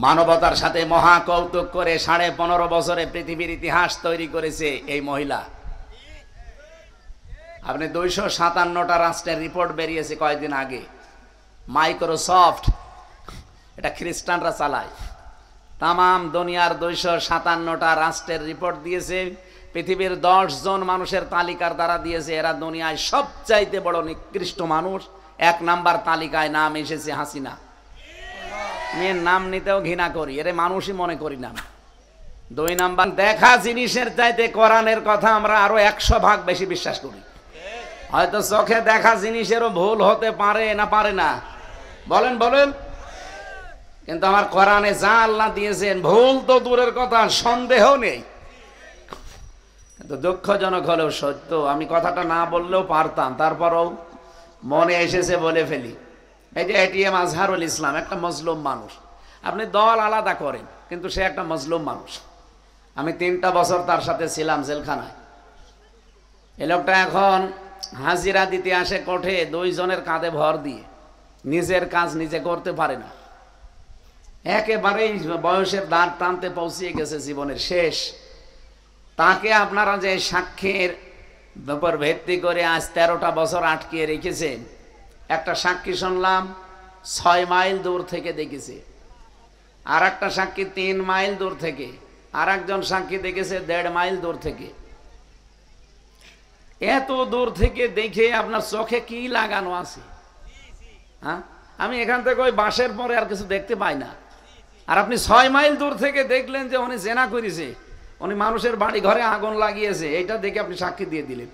মানবতার সাথে মহা কৌতুক করে 15.5 বছরে পৃথিবীর ইতিহাস তৈরি করেছে এই মহিলা। আপনি 257টা রাষ্ট্রের রিপোর্ট বেরিয়েছে কয়েকদিন আগে। মাইক্রোসফট, এটা খ্রিস্টানরা চালায়, তামাম দুনিয়ার 257টা রাষ্ট্রের রিপোর্ট দিয়েছে। পৃথিবীর 10 জন মানুষের তালিকার দ্বারা দিয়েছে এরা দুনিয়ায় সবচাইতে বড় নিকৃষ্ট মানুষ। 1 নাম্বার তালিকায় নাম এসেছে হাসিনা। মেয়ের নাম নিতেও ঘৃণা করি, এর মানুষই মনে করি না। 2 নাম্বার, দেখা জিনিসের চাইতে কোরআনের কথা আমরা আরো 100 ভাগ বেশি বিশ্বাস করি। হয়তো চোখে দেখা জিনিসেরও ভুল হতে পারে না, পারে না? বলেন বলেন। কিন্তু আমার কোরআনে যা আল্লাহ দিয়েছেন, ভুল তো দূরের কথা, সন্দেহ নেই। কিন্তু দুঃখজনক হলেও সত্য, আমি কথাটা না বললেও পারতাম, তারপরও মনে এসেছে বলে ফেলি। এই যে এটিএম আজহারুল ইসলাম একটা মজলুম মানুষ। আপনি দল আলাদা করেন, কিন্তু সে একটা মজলুম মানুষ। আমি 3টা বছর তার সাথে ছিলাম জেলখানায়। এই লোকটা এখন হাজিরা দিতে আসে কোর্টে 2 জনের কাঁধে ভর দিয়ে, নিজের কাজ নিজে করতে পারে না। একেবারেই বয়সের দাঁড় টানতে পৌঁছিয়ে গেছে, জীবনের শেষ। তাকে আপনারা যে সাক্ষীর উপর ভিত্তি করে আজ 13টা বছর আটকিয়ে রেখেছেন, একটা সাক্ষী শুনলাম 6 মাইল দূর থেকে দেখেছে, আর একটা সাক্ষী 3 মাইল দূর থেকে, আর একজন সাক্ষী দেখেছে 1.5 মাইল দূর থেকে। এত দূর থেকে দেখে আপনার চোখে কি লাগানো আছে? হ্যাঁ, আমি এখান থেকে ওই বাসের পরে আর কিছু দেখতে পাই না। আর আপনি 6 মাইল দূর থেকে দেখলেন যে উনি জেনা করেছে, উনি মানুষের বাড়ি ঘরে আগুন লাগিয়েছে, এইটা দেখে আপনি সাক্ষী দিয়ে দিলেন।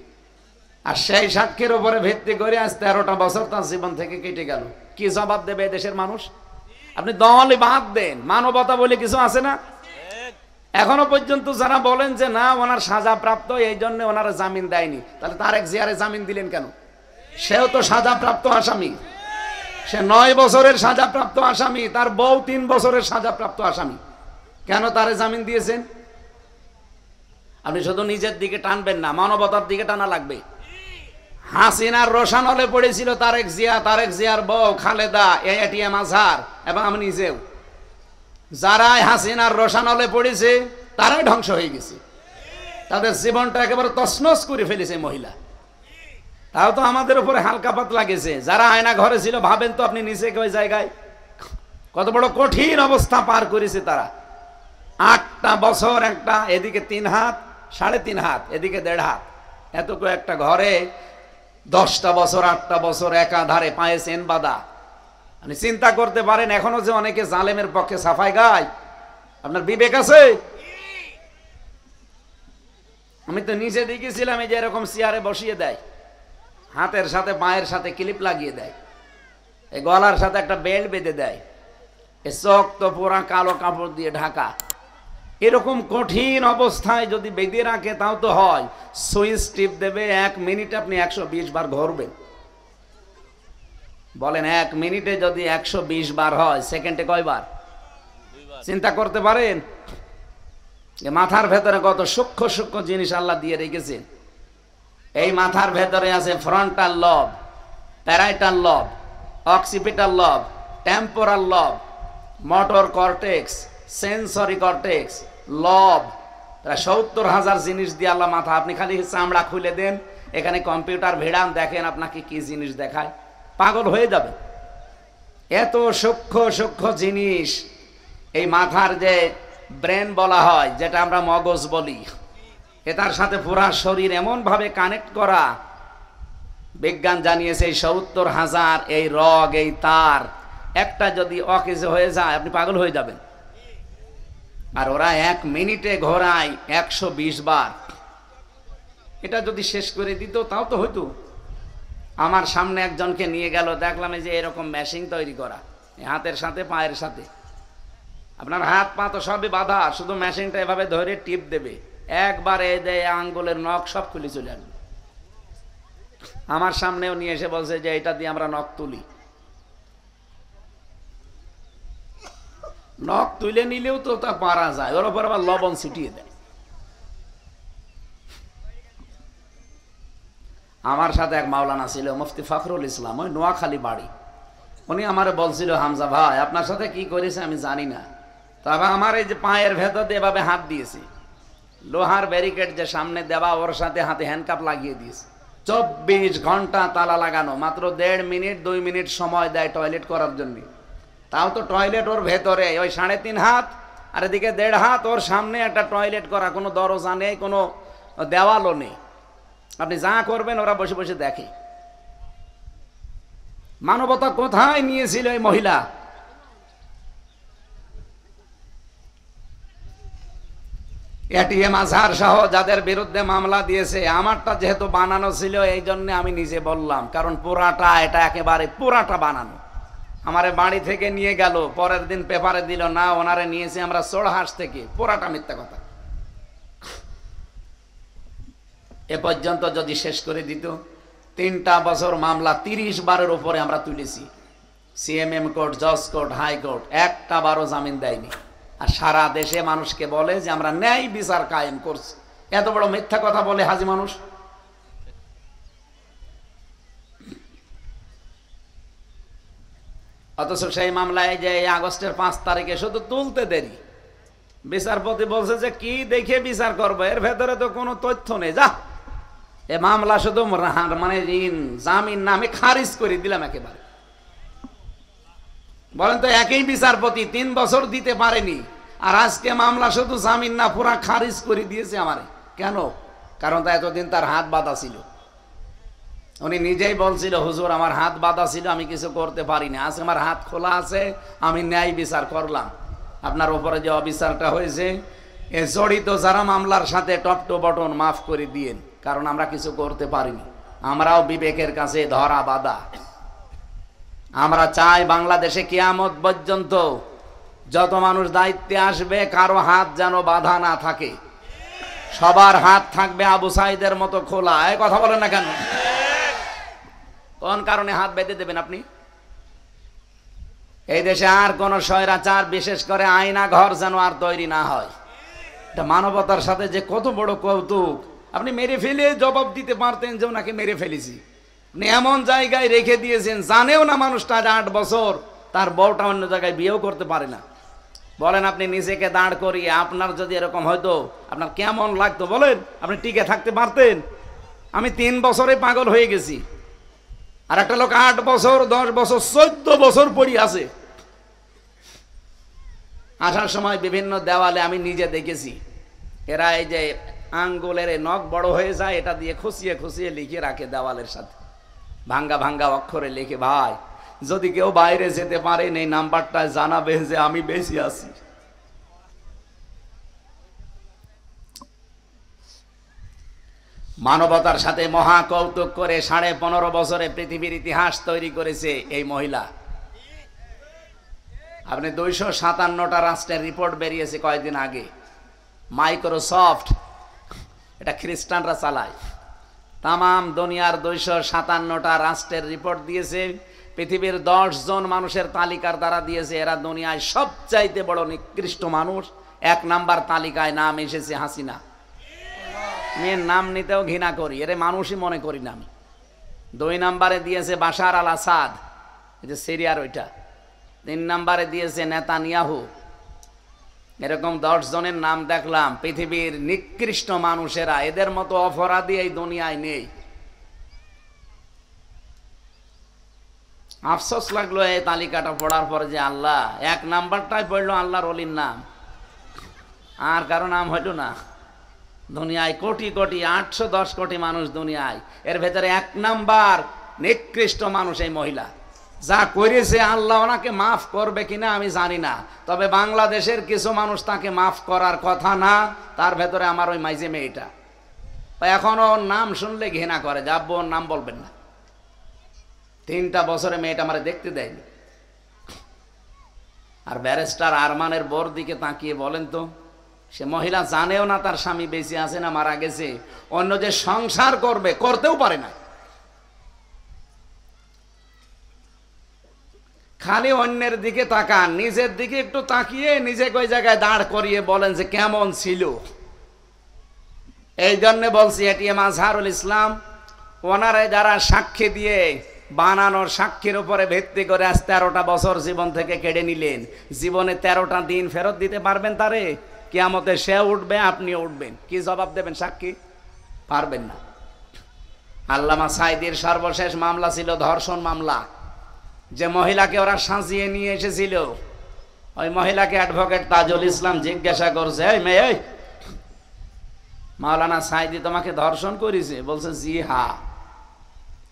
আর সেই সাক্ষীর উপরে ভিত্তি করে আজ 13টা বছর তার জীবন থেকে কেটে গেল। কি জবাব দেবে দেশের মানুষ? আপনি দলই বাদ দেন, মানবতা বলে কিছু আছে না? এখনো পর্যন্ত যারা বলেন যে না ওনার সাজা প্রাপ্ত, এই জন্য ওনারা জামিন দেয়নি, তাহলে তারেক জিয়ারে জামিন দিলেন কেন? সেও তো সাজাপ্রাপ্ত আসামি। সে 9 বছরের সাজাপ্রাপ্ত আসামি, তার বউ 3 বছরের সাজাপ্রাপ্ত আসামি। কেন তারে জামিন দিয়েছেন? আপনি শুধু নিজের দিকে টানবেন না, মানবতার দিকে টানা লাগবে। হাসিনার রোশানলে পড়েছিল তারেক জিয়া, তারেক জিয়ার বউ খালেদা, এটিএম আজহার এবং আমি নিজেও। যারাই হাসিনার রোশানলে পড়েছে তারাই ধ্বংস হয়ে গেছে, তাদের জীবনটা একেবারে তছনছ করে ফেলেছে মহিলা। তাও তো আমাদের উপরে হালকা পাতলা গেছে। যারা আয়না ঘরে ছিল, ভাবেন তো আপনি নিচে ওই জায়গায় কত বড় কঠিন অবস্থা পার করেছে তারা। 8টা বছর, একটা এদিকে 3 হাত, 3.5 হাত, এদিকে 1.5 হাত, এত একটা ঘরে 10টা বছর 8টা বছর একাধারে পায়ে চেন বাঁধা। আপনি চিন্তা করতে পারেন এখনো যে অনেকে জালেমের পক্ষে সাফাই গায়। আপনার বিবেক আছে? আমি তো নিচে দেখেছিলাম এই যে এরকম চেয়ারে বসিয়ে দেয়, হাতের সাথে পায়ের সাথে ক্লিপ লাগিয়ে দেয়, এই গলার সাথে একটা বেল্ট বেঁধে দেয়, এ চোখ তো পুরা কালো কাপড় দিয়ে ঢাকা। এরকম কঠিন অবস্থায় যদি বেঁধে রাখে তাও তো হয়, সুইচ টিপ দেবে, 1 মিনিটে আপনি 120 বার ঘুরবেন। বলেন 1 মিনিটে যদি 120 বার হয়, সেকেন্ডে কয়বার? চিন্তা করতে পারেন? মাথার ভেতরে কত সূক্ষ্ম সূক্ষ্ম জিনিস আল্লাহ দিয়ে রেখেছেন। এই মাথার ভেতরে আছে ফ্রন্টাল লব, প্যারাইটাল লব, অক্সিপিটাল লব, টেম্পোরাল লব, মোটর কর্টেক্স, সেন্সরি কর্টেক্স, লব। প্রায় 70,000 জিনিস দিয়ে আল্লাহ মাথা। আপনি খালি চামড়া খুলে দেন, এখানে কম্পিউটার ভিড়ান, দেখেন আপনাকে কি জিনিস দেখায়, পাগল হয়ে যাবে। এত সূক্ষ্ম সূক্ষ্ম জিনিস এই মাথার যে ব্রেন বলা হয়, যেটা আমরা মগজ বলি, এটার সাথে পুরা শরীর এমন ভাবে কানেক্ট করা। বিজ্ঞান জানিয়েছে 70,000 এই রগ, এই তার একটা যদি অকেজ হয়ে যায় আপনি পাগল হয়ে যাবেন। আর ওরা 1 মিনিটে ঘোরায় 120 বার। এটা যদি শেষ করে দিত তাও তো হইতো। আমার সামনে একজনকে নিয়ে গেল, দেখলাম এই যে এরকম মেশিন তৈরি করা, হাতের সাথে পায়ের সাথে। আপনার হাত পা তো সবই বাঁধা, শুধু মেশিনটা এভাবে ধরে টিপ দেবে, একবারে দেয় আঙ্গুলের নখ সব খুলে চলে আসবে। আমার সামনেও নিয়ে এসে বলছে যে এটা দিয়ে আমরা নখ তুলি। নখ তুলে নিলেও তো তা পারা যায়, ওর উপর আবার লবণ ছিটিয়ে দেয়। আমার সাথে এক মাওলানা ছিল, মুফতি ফখরুল ইসলাম, ওই নোয়াখালী বাড়ি। উনি আমারে বলছিল, হামজা ভাই আপনার সাথে কি করেছে আমি জানি না, তবে আমার এই যে পায়ের ভেতর দিয়ে এভাবে হাত দিয়েছি, লোহার ব্যারিকেড যে সামনে দেওয়া, ওর সাথে হাতে হ্যান্ডকাপ লাগিয়ে দিয়েছে। 24 ঘন্টা তালা লাগানো, মাত্র 1.5 মিনিট 2 মিনিট সময় দেয় টয়লেট করার জন্য। তাও তো টয়লেট ওর ভেতরে, ওই 3.5 হাত আর এদিকে 1.5 হাত, ওর সামনে একটা টয়লেট করা, কোনো দরজা নেই, কোনো দেওয়ালও নেই। আপনি যা করবেন ওরা বসে বসে দেখে। মানবতা কোথায় নিয়েছিল এই মহিলা? এটিএম আজহার সহ যাদের বিরুদ্ধে মামলা দিয়েছে, আমারটা যেহেতু বানানো ছিল এই জন্য আমি নিজে বললাম, কারণ পুরাটা, এটা একেবারে পুরাটা বানানো। আমারে বাড়ি থেকে নিয়ে গেল, পরের দিন পেপারে দিল না ওনারে নিয়েছে আমরা চোরহাঁস থেকে, পুরাটা মিথ্যা কথা। এ পর্যন্ত যদি শেষ করে দিত, 3টা বছর মামলা 30 বারের উপরে আমরা তুলেছি। সিএমএম কোর্ট, জজ কোর্ট, হাইকোর্ট, একটা বারও জামিন দেয়নি। আর সারা দেশে মানুষকে বলে যে আমরা ন্যায় বিচার কায়েম করছি। এত বড় মিথ্যা কথা বলে হাজি মানুষ। অথচ সেই মামলায় যে আগস্টের 5 তারিখে শুধু তুলতে দেরি, বিচারপতি বলছে যে কি দেখে বিচার করবো, এর ভেতরে তো কোনো তথ্য নেই, যা এ মামলা শুধু মানে জামিন না, আমি খারিজ করে দিলাম একেবারে। বলেন তো, একই বিচারপতি 3 বছর দিতে পারেনি, আর আজকে মামলা শুধু জামিন না, পুরা খারিজ করে দিয়েছে আমারে। কেন? কারণ তা এতদিন তার হাত বাঁধা ছিল। উনি নিজেই বলছিল, হুজুর আমার হাত বাঁধা ছিল, আমি কিছু করতে পারিনি, আজ আমার হাত খোলা আছে, আমি ন্যায় বিচার করলাম। আপনার উপরে যে অবিচারটা হয়েছে, এ জড়িত যারা মামলার সাথে টপ টু বটন মাফ করে দিয়েন, কারণ আমরা কিছু করতে পারিনি। আমরাও বিবেকের কাছে ধরা বাঁধা। আমরা চাই বাংলাদেশে কিয়ামত পর্যন্ত যত মানুষ দায়িত্বে আসবে, কারো হাত যেন বাঁধা না থাকে, সবার হাত থাকবে আবু সাইদের মতো খোলা। এই কথা বলেন না কেন? কোন কারণে হাত বেঁধে দেবেন আপনি? এই দেশে আর কোন স্বৈরাচার, বিশেষ করে আয়না ঘর যেন আর তৈরি না হয়। এটা মানবতার সাথে যে কত বড় কৌতুক। আপনি মেরে ফেলে জবাব দিতে পারতেন যে ওনাকে মেরে ফেলেছি, আপনি এমন জায়গায় রেখে দিয়েছেন, জানেও না মানুষটা 8 বছর তার বউটা অন্য জায়গায় বিয়েও করতে পারে না। বলেন আপনি নিজেকে দাঁড় করিয়ে, আপনার যদি এরকম হয়তো আপনার কেমন লাগতো বলেন? আপনি টিকে থাকতে পারতেন? আমি 3 বছরে পাগল হয়ে গেছি, আর একটা লোক 8 বছর 10 বছর 14 বছর পড়ি আছে। আসার সময় বিভিন্ন দেওয়ালে আমি নিজে দেখেছি, এরা এই যে আঙ্গুলের নখ বড় হয়ে যায়, এটা দিয়ে খুশিয়ে খুশিয়ে লিখে রাখে দেওয়ালের সাথে, ভাঙ্গা ভাঙ্গা অক্ষরে লিখে, ভাই যদি কেউ বাইরে যেতে পারেন এই নাম্বারটা জানাবে যে আমি বেশি আছি। মানবতার সাথে মহা কৌতুক করে 15.5 বছরে পৃথিবীর ইতিহাস তৈরি করেছে এই মহিলা। আপনি 257টা রাষ্ট্রের রিপোর্ট বেরিয়েছে কয়েকদিন আগে। মাইক্রোসফট, এটা খ্রিস্টানরা চালায়, তাম দুনিয়ার 257টা রাষ্ট্রের রিপোর্ট দিয়েছে, পৃথিবীর 10 জন মানুষের তালিকার দ্বারা দিয়েছে। এরা দুনিয়ায় সবচাইতে বড় নিকৃষ্ট মানুষ। 1 নাম্বার তালিকায় নাম এসেছে হাসিনা। মেয়ের নাম নিতেও ঘৃণা করি, এর মানুষই মনে করি না আমি। 2 নাম্বারে দিয়েছে বাশার আল আসাদ, এই যে সিরিয়ার ওইটা। 3 নাম্বারে দিয়েছে নেতানিয়াহু। এরকম 10 জনের নাম দেখলাম, পৃথিবীর নিকৃষ্ট মানুষেরা। এদের মতো অপরাধী এই দুনিয়ায় নেই। আফসোস লাগলো এই তালিকাটা পড়ার পরে যে আল্লাহ, 1 নাম্বারটাই পড়লো আল্লাহর ওলির নাম, আর কারো নাম হইল না। দুনিয়ায় কোটি কোটি 810 কোটি মানুষ দুনিয়ায়, এর ভেতরে 1 নাম্বার নিকৃষ্ট মানুষ এই মহিলা। যা করেছে আল্লাহ ওনাকে মাফ করবে কিনা আমি জানি না, তবে বাংলাদেশের কিছু মানুষ তাকে মাফ করার কথা না। তার ভেতরে আমার ওই মাইজে মেয়েটা, এখনো ওর নাম শুনলে ঘৃণা করে, যে আব্বু ওর নাম বলবেন না। 3টা বছরে মেয়েটা আমার দেখতে দেয়নি। আর ব্যারিস্টার আরমানের বোর দিকে তাকিয়ে বলেন তো, সে মহিলা জানেও না তার স্বামী বেঁচে আছে না মারা গেছে, অন্য যে সংসার করবে করতেও পারে না। খালি অন্যের দিকে তাকান, নিজের দিকে একটু তাকিয়ে নিজেকে ওই জায়গায় দাঁড় করিয়ে বলেন যে কেমন ছিল। এই জন্য বলছি, এটিএম আজহারুল ইসলাম ওনারা যারা সাক্ষী দিয়ে বানানোর সাক্ষীর উপরে ভিত্তি করে আজ 13টা বছর জীবন থেকে কেড়ে নিলেন। জীবনে 13টা দিন ফেরত দিতে পারবেন তারে? কিয়ামতে সে উঠবে, আপনিও উঠবেন, কি জবাব দেবেন সাক্ষী? পারবেন না। আল্লামা সাঈদীর সর্বশেষ মামলা ছিল ধর্ষণ মামলা। যে মহিলাকে ওরা সাজিয়ে নিয়ে এসেছিল, ওই মহিলাকে অ্যাডভোকেট তাজুল ইসলাম জিজ্ঞাসা করছে, এই মেয়ে, মাওলানা সাঈদী তোমাকে ধর্ষণ করেছে? বলছে জি হ্যাঁ।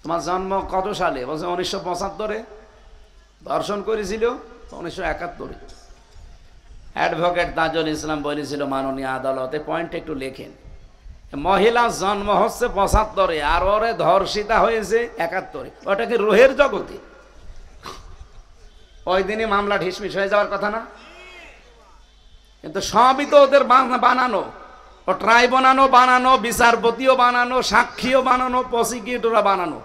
তোমার জন্ম কত সালে? বলছে 1975-এ। ধর্ষণ করেছিল 1971-এ। অ্যাডভোকেট তাজুল ইসলাম বলেছিল, মাননীয় আদালতে পয়েন্ট একটু লেখেন, মহিলার জন্ম হচ্ছে 75-এ আর ওরে ধর্ষিতা হয়েছে 71-এ, ওটা কি রোহের জগতে? ওই দিনই মামলা ঢিসমিস হয়ে যাওয়ার কথা না? কিন্তু সবই তো ওদের বানানো। ও ট্রাইব্যুনালও বানানো, বিচারপতিও বানানো, সাক্ষীও বানানো, প্রসিকিউটরও বানানো,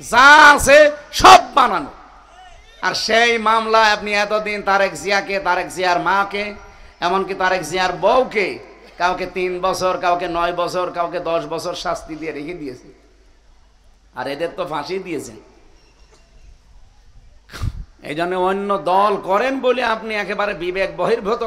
যা আছে সব বানানো। আর সেই মামলায় আপনি এতদিন তারেক জিয়াকে, তারেক জিয়ার মাকে, এমনকি তারেক জিয়ার বউকে কাউকে 3 বছর, কাউকে 9 বছর, কাউকে 10 বছর শাস্তি দিয়ে রেখে দিয়েছে। আর এদের তো ফাঁসি দিয়েছেন। এই জন্য অন্য দল করেন বলে আপনি একেবারে বিবেক বহির্ভূত